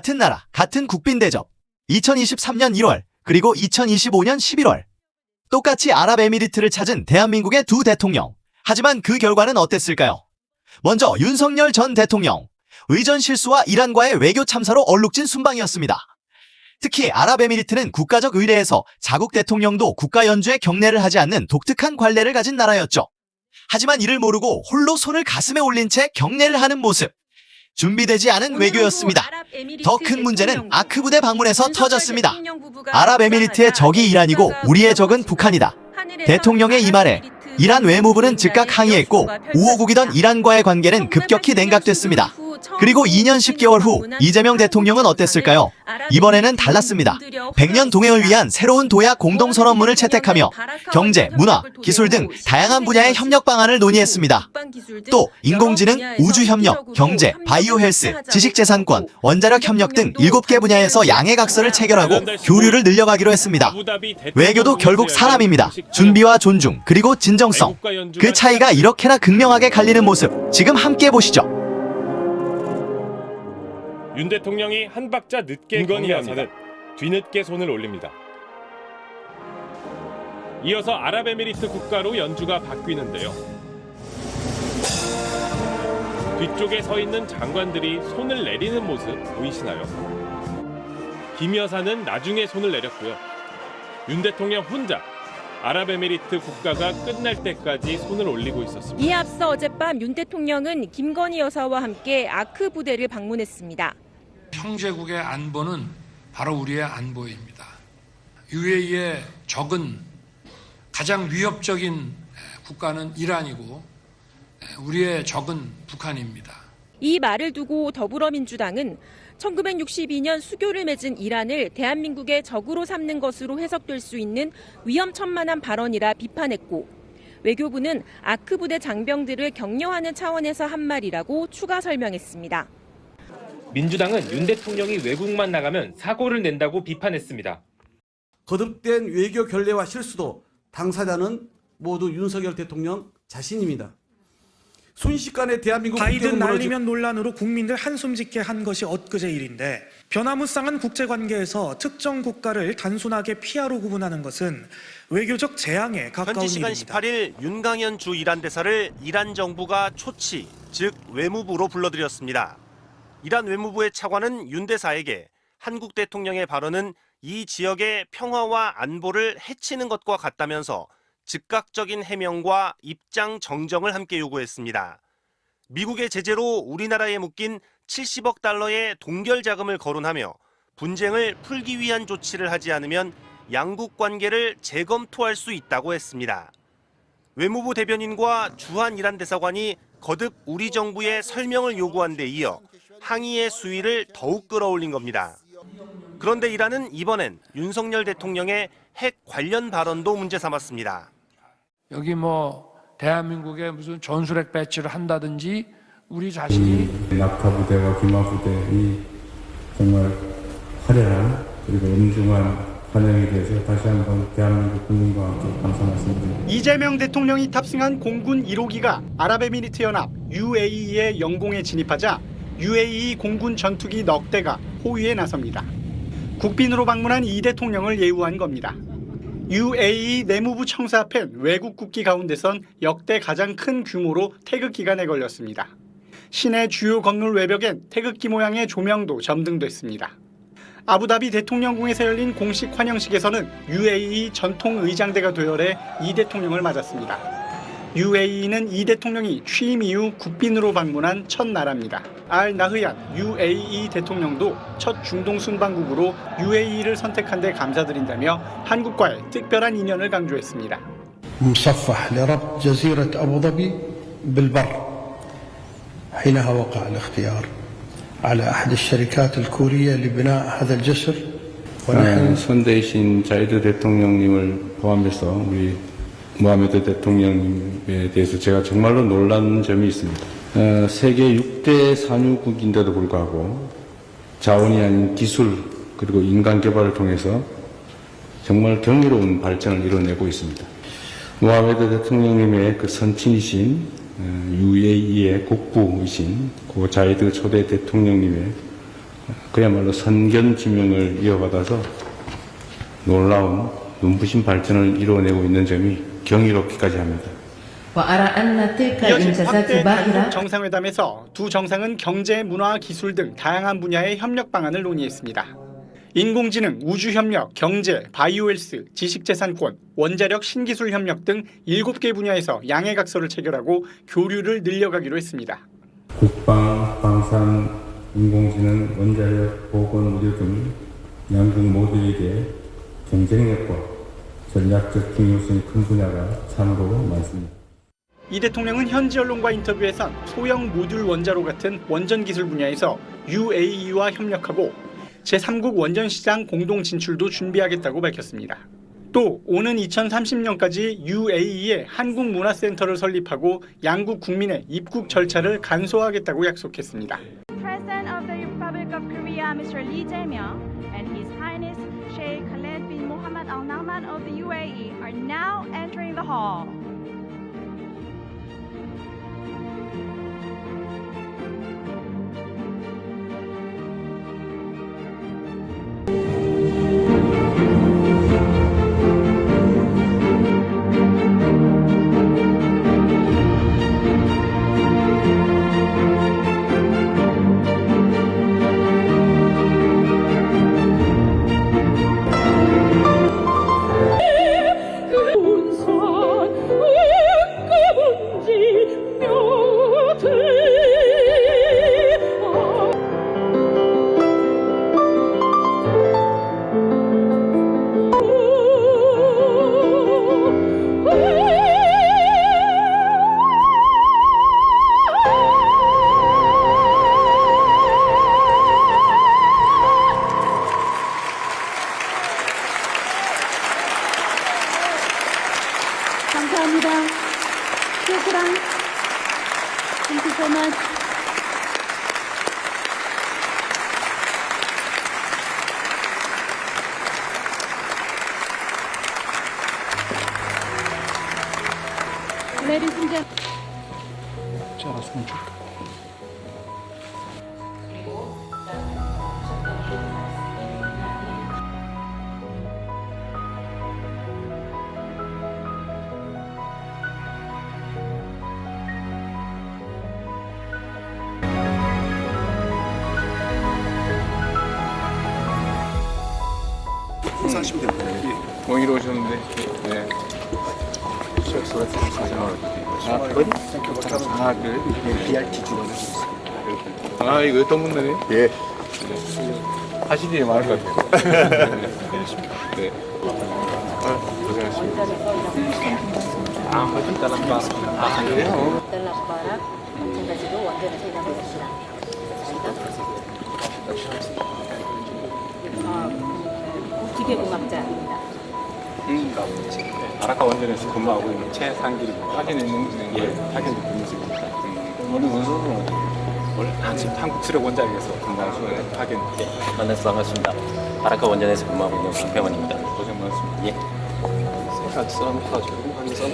같은 나라, 같은 국빈 대접. 2023년 1월, 그리고 2025년 11월. 똑같이 아랍에미리트를 찾은 대한민국의 두 대통령. 하지만 그 결과는 어땠을까요? 먼저 윤석열 전 대통령. 의전 실수와 이란과의 외교 참사로 얼룩진 순방이었습니다. 특히 아랍에미리트는 국가적 의례에서 자국 대통령도 국가 연주에 경례를 하지 않는 독특한 관례를 가진 나라였죠. 하지만 이를 모르고 홀로 손을 가슴에 올린 채 경례를 하는 모습. 준비되지 않은 외교였습니다. 더 큰 문제는 아크 부대 방문에서 터졌습니다. 아랍에미리트의 적이 이란이고 우리의 적은 북한이다. 대통령의 이 말에 이란 외무부는 즉각 항의했고 우호국이던 이란과의 관계는 급격히 냉각됐습니다. 그리고 2년 10개월 후 이재명 대통령은 어땠을까요? 이번에는 달랐습니다. 100년 동해을 위한 새로운 도약 공동선언문을 채택하며 경제, 문화, 기술 등 다양한 분야의 협력 방안을 논의했습니다. 또 인공지능, 우주협력, 경제, 바이오 헬스, 지식재산권, 원자력 협력 등 7개 분야에서 양해각서를 체결하고 교류를 늘려가기로 했습니다. 외교도 결국 사람입니다. 준비와 존중, 그리고 진정성. 그 차이가 이렇게나 극명하게 갈리는 모습, 지금 함께 보시죠. 윤 대통령이 한 박자 늦게 경례하사는 뒤늦게 손을 올립니다. 이어서 아랍에미리트 국가로 연주가 바뀌는데요. 뒤쪽에 서 있는 장관들이 손을 내리는 모습 보이시나요? 김 여사는 나중에 손을 내렸고요. 윤 대통령 혼자 아랍에미리트 국가가 끝날 때까지 손을 올리고 있었습니다. 이에 앞서 어젯밤 윤 대통령은 김건희 여사와 함께 아크 부대를 방문했습니다. 형제국의 안보는 바로 우리의 안보입니다. UAE의 적은 가장 위협적인 국가는 이란이고 우리의 적은 북한입니다. 이 말을 두고 더불어민주당은 1962년 수교를 맺은 이란을 대한민국의 적으로 삼는 것으로 해석될 수 있는 위험천만한 발언이라 비판했고, 외교부는 아크 부대 장병들을 격려하는 차원에서 한 말이라고 추가 설명했습니다. 민주당은 윤 대통령이 외국만 나가면 사고를 낸다고 비판했습니다. 거듭된 외교 결례와 실수도 당사자는 모두 윤석열 대통령 자신입니다. 순식간에 대한민국 바이든 날리면 논란으로 국민들 한숨 짓게 한 것이 엊그제 일인데, 변화무쌍한 국제관계에서 특정 국가를 단순하게 피하로 구분하는 것은 외교적 재앙에 가까운 현지 시간 일입니다. 18일 윤강현 주 이란 대사를 이란 정부가 초치, 즉 외무부로 불러들였습니다. 이란 외무부의 차관은 윤 대사에게 한국 대통령의 발언은 이 지역의 평화와 안보를 해치는 것과 같다면서 즉각적인 해명과 입장 정정을 함께 요구했습니다. 미국의 제재로 우리나라에 묶인 70억 달러의 동결 자금을 거론하며 분쟁을 풀기 위한 조치를 하지 않으면 양국 관계를 재검토할 수 있다고 했습니다. 외무부 대변인과 주한 이란 대사관이 거듭 우리 정부의 설명을 요구한 데 이어 항의의 수위를 더욱 끌어올린 겁니다. 그런데 이란은 이번엔 윤석열 대통령의 핵 관련 발언도 문제 삼았습니다. 여기 대한민국에 무슨 전술핵 배치를 한다든지 우리 자신이 낙하 부대와 기마 부대의 정말 화려한 그리고 엄중한 환영에 대해서 다시 한번 대한민국 국민과 함께 감사 말씀드립니다. 이재명 대통령이 탑승한 공군 1호기가 아랍에미리트 연합 UAE의 영공에 진입하자 UAE 공군 전투기 넉 대가 호위에 나섭니다. 국빈으로 방문한 이 대통령을 예우한 겁니다. UAE 내무부 청사 앞엔 외국 국기 가운데선 역대 가장 큰 규모로 태극기가 내걸렸습니다. 시내 주요 건물 외벽엔 태극기 모양의 조명도 점등됐습니다. 아부다비 대통령궁에서 열린 공식 환영식에서는 UAE 전통 의장대가 도열해 이 대통령을 맞았습니다. UAE는 이 대통령이 취임 이후 국빈으로 방문한 첫 나라입니다. 알 나흐얀 UAE 대통령도 첫 중동 순방국으로 UAE를 선택한 데 감사드린다며 한국과의 특별한 인연을 강조했습니다. مصفح لربط جزيرة أبو ظبي بالبر حينها وقع الاختيار على أحد الشركات الكورية لبناء هذا الجسر. 선대이신 자이드 대통령님을 포함해서 우리 모하메드 대통령님에 대해서 제가 정말로 놀란 점이 있습니다. 세계 6대 산유국인데도 불구하고 자원이 아닌 기술 그리고 인간 개발을 통해서 정말 경이로운 발전을 이뤄내고 있습니다. 모하메드 대통령님의 그 선친이신 UAE의 국부이신 고 자이드 초대 대통령님의 그야말로 선견지명을 이어받아서 놀라운 눈부신 발전을 이루어내고 있는 점이 경이롭기까지 합니다. 이어진 확대 단독 정상회담에서 두 정상은 경제, 문화, 기술 등 다양한 분야의 협력 방안을 논의했습니다. 인공지능, 우주협력, 경제, 바이오헬스, 지식재산권, 원자력, 신기술 협력 등 7개 분야에서 양해각서를 체결하고 교류를 늘려가기로 했습니다. 국방, 방산, 인공지능, 원자력, 보건, 의료 등 양국 모두에게 경쟁력과 전략적 중요성이 큰 분야가 참으로 많습니다. 이 대통령은 현지 언론과 인터뷰에선 소형 모듈 원자로 같은 원전 기술 분야에서 UAE와 협력하고 제3국 원전 시장 공동 진출도 준비하겠다고 밝혔습니다. 또 오는 2030년까지 UAE에 한국문화센터를 설립하고 양국 국민의 입국 절차를 간소화하겠다고 약속했습니다. President of the Republic of Korea, Mr. Lee Jae-myung, and His Highness Sheikh Khaled bin Mohammed Al Nahyan of the UAE are now entering the hall. 감사합니다. 슈크랑. Thank you so much. Ladies and gentlemen. 사시면 됩니다. 오늘 오셨는데, 네. BRT 주문을 아, 이거 어떤 분들이? 예. 하실 일이 많을 것 같아요. 네. 고생하셨습니다. 그래요? 마찬가지로 원전에서 일하고 계시다. 기계공학자입니다. 아라카 원전에서 근무하고 있는 최상길입니다. 확인에 있는 게 확인도 근무 중입니다. 우리 원수는 원래 한국 수력 원자력에서 근무하고 있는 확인. 만나서 반갑습니다. 아라카 원전에서 근무하고 있는 김병원입니다. 고생 많습니다. 예. 같이 썰어가지고 한 썰어